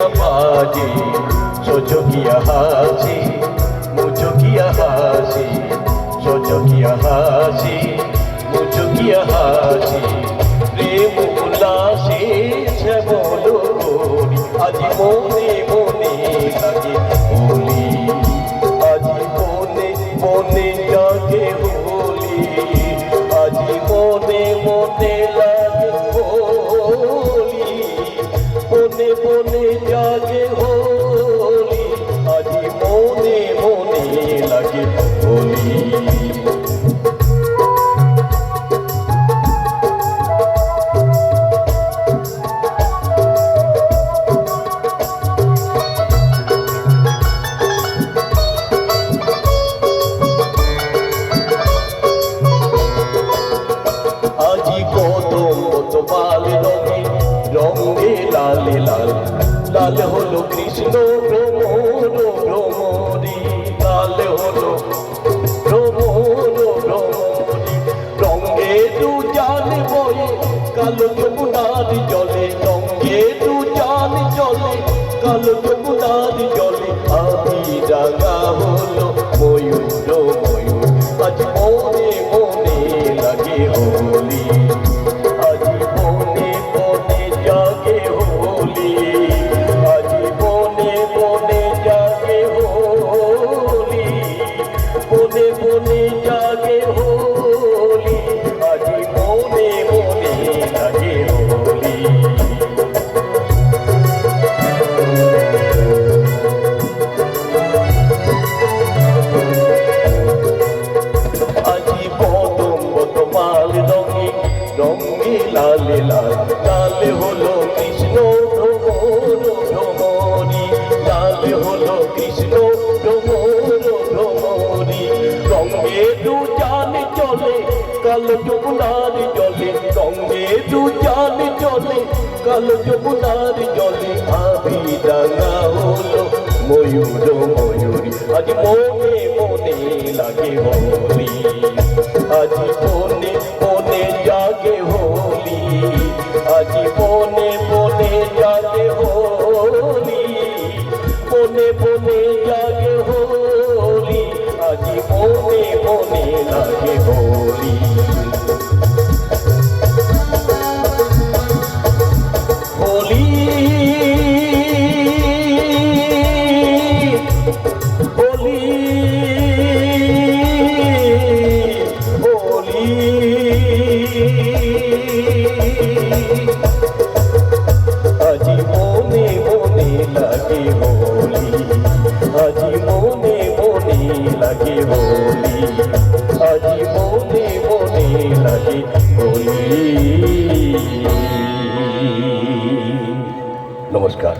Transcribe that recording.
बाजे सोचो किया हासी मुझो किया हासी सोचो किया हासी मुझो किया हासी प्रेम उल्लासे श्यामलो गोरी आज मोने मोने लगे होली आज मोने मोने जागे होली आज मोने मोने लगे होली मोने मोने जागे होली आज मोने मोने लगे होली। আজি কদম তোমাল রঙে রঙে লালে লাল লাল হলো কৃষ্ণ ভ্রমর ভ্রমরি লাল হলো ভ্রমর ভ্রমরি রঙে দু জাল বয়ে কালো যমুনার জলে রঙে দু জাল জলে কালো যমুনার জলে আমি রাঙা হলো ময়ূর ময়ূর আজ মনে মনে লাগে হোলি আজ মনে মনে জাগে হোলি আজ মনে মনে জাগে হোলি মনে মনে জাগে হোলি আজ মনে মনে লাগে হোলি। আজি কদম তোমাল রঙে রঙে লালে লাল লাল হলো কৃষ্ণ ভ্রমর ভ্রমরি লাল হলো কৃষ্ণ ভ্রমর ভ্রমরি রঙে দু জান চলে কালো যমুনার জলে রঙে দু জান চলে কালো যমুনার জলে আমি রাঙা হলো ময়ূর ময়ূরী আজ মনে মনে লাগে হোলি আজ মনে মনে জাগে হোলি আজ মনে মনে জাগে হোলি মনে মনে জাগে হোলি আজ মনে মনে লাগে হোলি। হোলি হোলি হোলি আজি মনে মনে লাগে হোলি আজি মনে মনে লাগে হোলি আজি মনে মনে লাগে হোলি। নমস্কার।